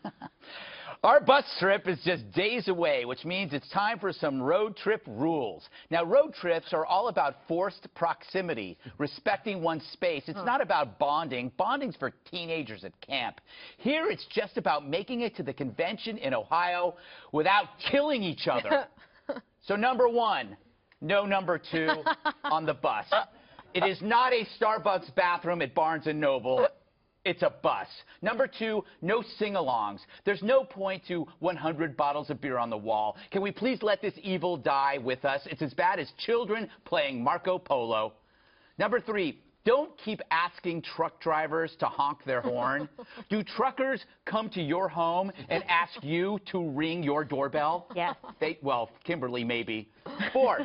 Wow. Our bus trip is just days away, which means it's time for some road trip rules. Now, road trips are all about forced proximity, respecting one's space. It's not about bonding. Bonding's for teenagers at camp. Here, it's just about making it to the convention in Ohio without killing each other. So, number one, no number two on the bus. It is not a Starbucks bathroom at Barnes & Noble. It's a bus. Number two, no sing-alongs. There's no point to 100 bottles of beer on the wall. Can we please let this evil die with us? It's as bad as children playing Marco Polo. Number three, don't keep asking truck drivers to honk their horn. Do truckers come to your home and ask you to ring your doorbell? Yes. Well, Kimberly, maybe. Four,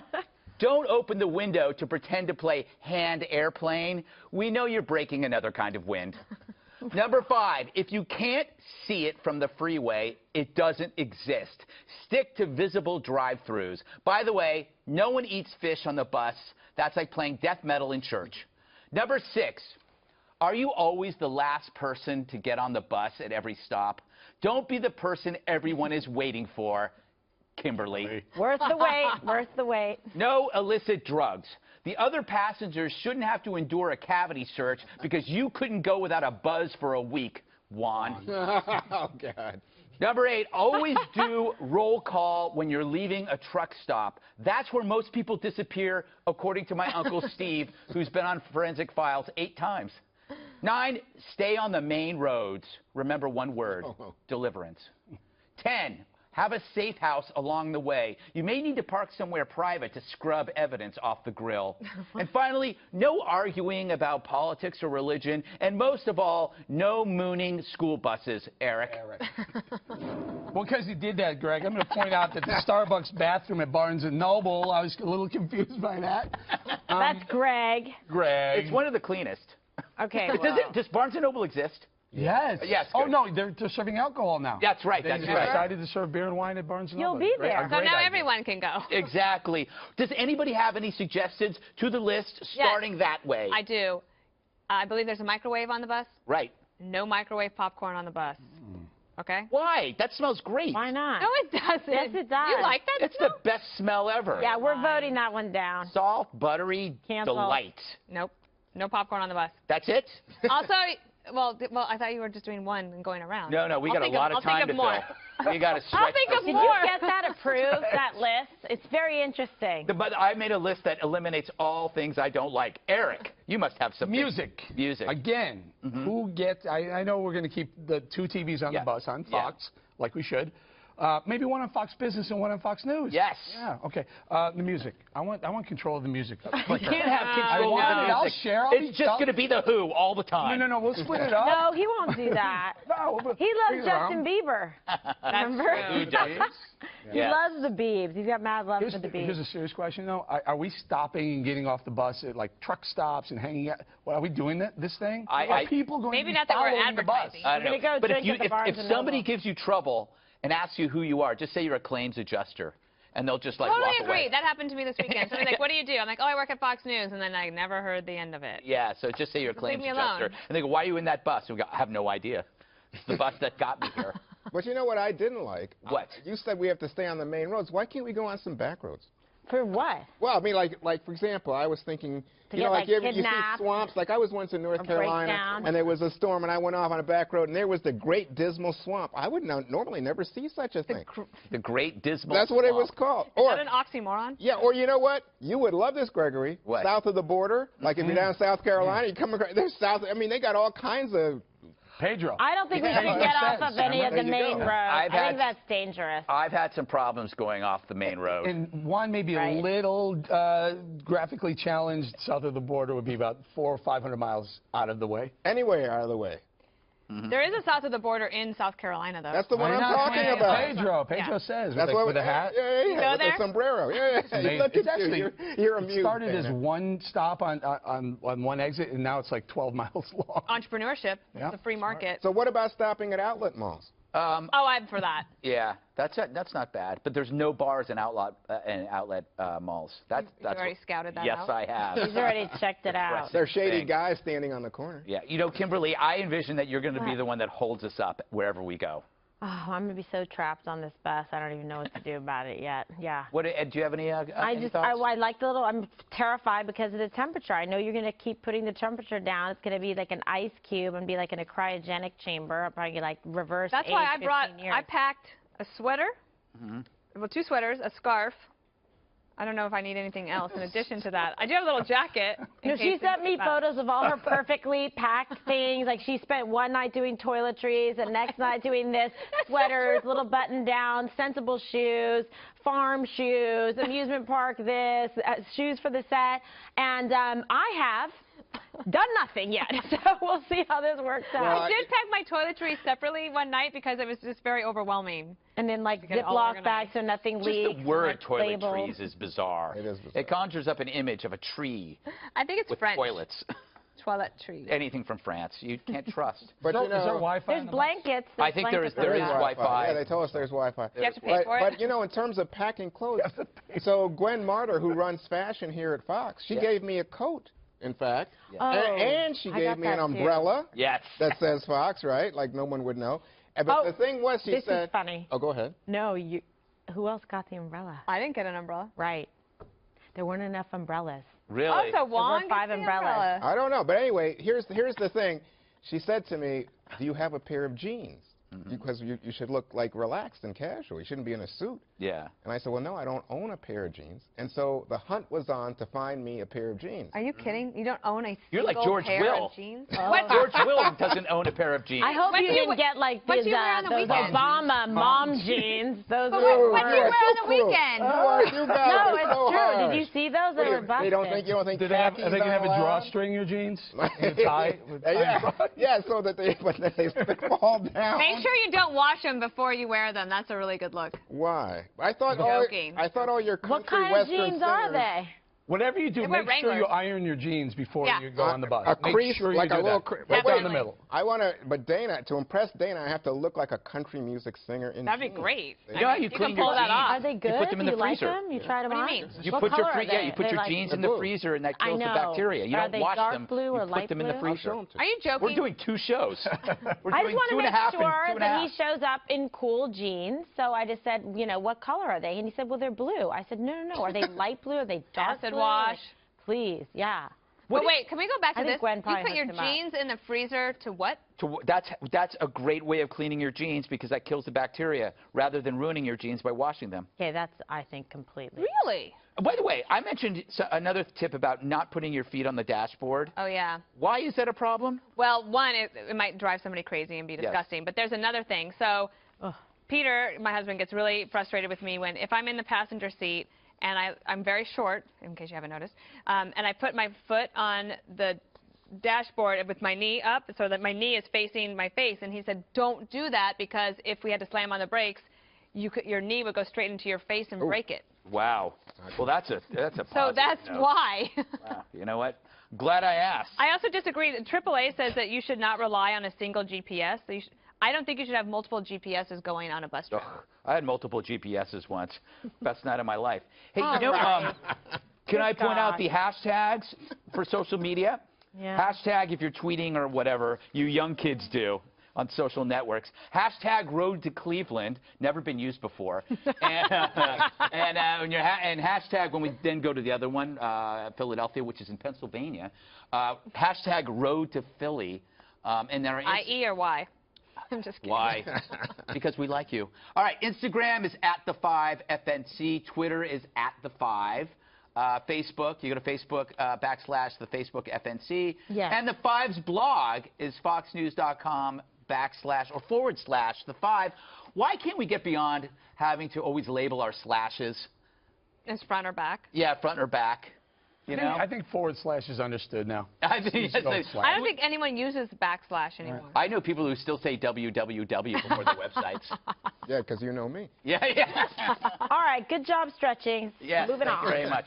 don't open the window to pretend to play hand airplane. We know you're breaking another kind of wind. Number five, if you can't see it from the freeway, it doesn't exist. Stick to visible drive-thrus. By the way, no one eats fish on the bus. That's like playing death metal in church. Number six, are you always the last person to get on the bus at every stop? Don't be the person everyone is waiting for. Kimberly. Worth the wait, worth the wait. No illicit drugs. The other passengers shouldn't have to endure a cavity search because you couldn't go without a buzz for a week, Juan. Oh, God. Number eight, always do roll call when you're leaving a truck stop. That's where most people disappear, according to my Uncle Steve, who's been on Forensic Files 8 times. 9, stay on the main roads. Remember one word, deliverance. 10, have a safe house along the way. You may need to park somewhere private to scrub evidence off the grill. And finally, no arguing about politics or religion. And most of all, no mooning school buses, Eric. Well, because you did that, Greg, I'm going to point out that the Starbucks bathroom at Barnes & Noble, I was a little confused by that. That's Greg. It's one of the cleanest. Okay. Does Barnes & Noble exist? Yes. Yes. Oh, good. no, they're serving alcohol now. That's right. They That's just right. decided to serve beer and wine at Barnes & Noble. You'll be there. So now everyone can go. Exactly. Does anybody have any suggestions to the list starting that way? I do. I believe there's a microwave on the bus. Right. No microwave popcorn on the bus. Okay? Why? That smells great. Why not? No, it doesn't. Yes, it does. You like that It's the best smell ever. Yeah, we're voting that one down. Salt, buttery Cancel. delight. Nope. No popcorn on the bus. That's it? Also, well, I thought you were just doing one and going around. No, we got a lot of time to fill. You got to stretch. I'll think of Did more. you get that approved, that list? It's very interesting. But I made a list that eliminates all things I don't like. Eric, you must have some Music. Music. Again, who gets, I know we're going to keep the 2 TVs on the bus on Fox, like we should. Maybe one on Fox Business and one on Fox News. Yes. Yeah, okay. The music. I want control of the music. You can't have control of the I'll music. share. It's just going to be The Who all the time. No, we'll split it up. No, he won't do that. No, but He loves Justin Bieber. Remember? Who does? He loves the Biebs. He's got mad love for the Biebs. Here's a serious question, though. Are we stopping and getting off the bus at, like, truck stops and hanging out? Well, are we doing this thing? Are people going Maybe to be not that we're following the bus? advertising. I don't know. Go But drink at the Barnes if & somebody Noble. gives you trouble and asks you who you are, just say you're a claims adjuster, and they'll just, like, Totally walk agree. away. That happened to me this weekend. Somebody's like, what do you do? I'm like, oh, I work at Fox News. And then I never heard the end of it. Yeah, so just say you're a claims me adjuster. alone. And they go, why are you in that bus? And we go, I have no idea. It's the bus that got me here. But you know what I didn't like? What? You said we have to stay on the main roads. Why can't we go on some back roads? For what? Well, I mean, like for example, I was thinking, To you know, get, like like, you see kidnapped swamps. Like I was once in North Carolina, breakdown. and there was a storm, and I went off on a back road, and there was the Great Dismal Swamp. I would normally never see such a thing. The Great Dismal That's what it was Swamp. called. Is that an oxymoron? Yeah, or you know what? You would love this, Gregory. What? South of the border, like if you're down South Carolina, you come across. There's south. I mean, they got all kinds of. Pedro. I don't think we should get off of any of the main roads. I had- think that's dangerous. I've had some problems going off the main road. And one maybe a little graphically challenged south of the border would be about 400 or 500 miles out of the way. Anywhere out of the way. There is a south of the border in South Carolina, though. That's the one I'm talking about. Pedro says. That's with a hat. Yeah, You go with there? a sombrero. Yeah. Look It's at actually, you. You're it amused. started as one stop on one exit, and now it's like 12 miles long. Entrepreneurship. Yeah. It's a free market. So what about stopping at outlet malls? Oh, I'm for that. Yeah, that's not bad. But there's no bars and outlet malls. That's You've already scouted that yes, out? I have. He's already checked it out. They're shady Thing. guys standing on the corner. Yeah, you know, Kimberly, I envision that you're going to be the one that holds us up wherever we go. Oh, I'm gonna be so trapped on this bus. I don't even know what to do about it yet. Yeah. What do you have any any thoughts? I like the little. I'm terrified because of the temperature. I know you're gonna keep putting the temperature down. It's gonna be like an ice cube and be like in a cryogenic chamber. I'll probably like reverse. That's age why 15 years. I packed a sweater, well, 2 sweaters, a scarf. I don't know if I need anything else in addition to that. I do have a little jacket. No, she sent me photos of all her perfectly packed things. Like she spent one night doing toiletries, the next night doing this, sweaters, little button down, sensible shoes, farm shoes, amusement park this, shoes for the set. And I have done nothing yet, so we'll see how this works out. I did pack my toiletries separately one night because it was just very overwhelming. And then like get it all Ziploc organized. bags so nothing leaks. Just the word labeled. toiletries is bizarre. It is bizarre. It conjures up an image of a tree I think it's with French. toilets. Toiletries. Anything from France, you can't trust. But you Is there know, Wi-Fi? There's in the bus? blankets. I think there is Wi-Fi. Yeah, they told us there's Wi-Fi. You have to pay for it? But you know, in terms of packing clothes, so Gwen Martyr, who runs fashion here at Fox, she gave me a coat. In fact, Oh, and she I gave got me an that, too. umbrella Yes. that says Fox, right? Like no one would know. But the thing was, she this said, is funny. "Oh, go ahead." No, who else got the umbrella? I didn't get an umbrella. Right. There weren't enough umbrellas. Really? Also, Wong were 5 gets the umbrellas. umbrella. I don't know, but anyway, here's the thing. She said to me, "Do you have a pair of jeans? Because you should look like relaxed and casual. You shouldn't be in a suit." Yeah. And I said, "Well, no, I don't own a pair of jeans." And so the hunt was on to find me a pair of jeans. Are you kidding? You don't own a You're like single George pair Will. of jeans? What? George Will doesn't own a pair of jeans. I hope What you do you didn't we- get like what these, do you wear on the those weekend? Obama mom jeans. Those But were what do you wear on the weekend? You guys No, are it's so true. harsh. Did you see those? They were busted. You don't think Do they have? khakis Are they gonna have a are allowed? drawstring your jeans? And a tie? Yeah, so that they fall down. Make sure you don't wash them before you wear them. That's a really good look. Why? I thought Joking. all your country What kind of western jeans are singers- they? Whatever you do, They wear make sure you Wranglers. iron your jeans before Yeah. you go on the bus. A Make crease, sure you like do a little that. crease. Right down the Definitely. middle. I want to, but Dana, to impress Dana, I have to look like a country music singer in That'd be jeans. great. You know how you can clean pull your that jeans? off. Are they good? put them in Do the you like freezer. them? You tried them What on? do you mean? You What put your color are you they? put They your like- jeans in They're the blue. freezer and that I kills the know. bacteria. You Are don't they wash dark them. blue or you light put them in the blue? I'll freezer. show 'em to Are you joking? We're doing 2 shows. We're I doing just want 2 to and a make half and sure 2 and a that he half. shows up in cool jeans. So I just said, you know, what color are they? And he said, well, they're blue. I said, no. Are they light blue? Are they dark Acid blue? wash. Please, yeah. But wait, can we go back to I think this? Gwen You probably put your hooked him up. jeans in the freezer to what? That's a great way of cleaning your jeans because that kills the bacteria rather than ruining your jeans by washing them. Okay, that's, I think, completely. Really? By the way, I mentioned another tip about not putting your feet on the dashboard. Oh, yeah. Why is that a problem? Well, one, it might drive somebody crazy and be disgusting. But there's another thing. So Peter, my husband, gets really frustrated with me if I'm in the passenger seat and I'm very short, in case you haven't noticed, and I put my foot on the dashboard with my knee up so that my knee is facing my face. And he said, don't do that because if we had to slam on the brakes, your knee would go straight into your face and break it. Wow. Well, that's a positive So that's note. why. Wow. You know what? Glad I asked. I also disagree. AAA says that you should not rely on a single GPS. So I don't think you should have multiple GPSs going on a bus trip. Ugh, I had multiple GPSs once. Best night of my life. Hey, All you know, right. can I point out gosh. the hashtags for social media? Yeah. Hashtag if you're tweeting or whatever you young kids do on social networks. Hashtag Road to Cleveland, never been used before. and hashtag, when we then go to the other one, Philadelphia, which is in Pennsylvania, hashtag Road to Philly. And there are IE or Y? I'm just kidding. Why? Because we like you. All right, Instagram is @the5FNC. Twitter is @the5. Facebook, you go to Facebook / the Facebook FNC. Yes. And the Five's blog is foxnews.com / the 5. Why can't we get beyond having to always label our slashes? It's front or back? Yeah, front or back. You know? I think / is understood now. I think Just go yes, slash. I don't think anyone uses backslash anymore. I know people who still say www before their websites. Yeah, because you know me. Yeah. All right, good job stretching. Yes, Moving thank on. you very much.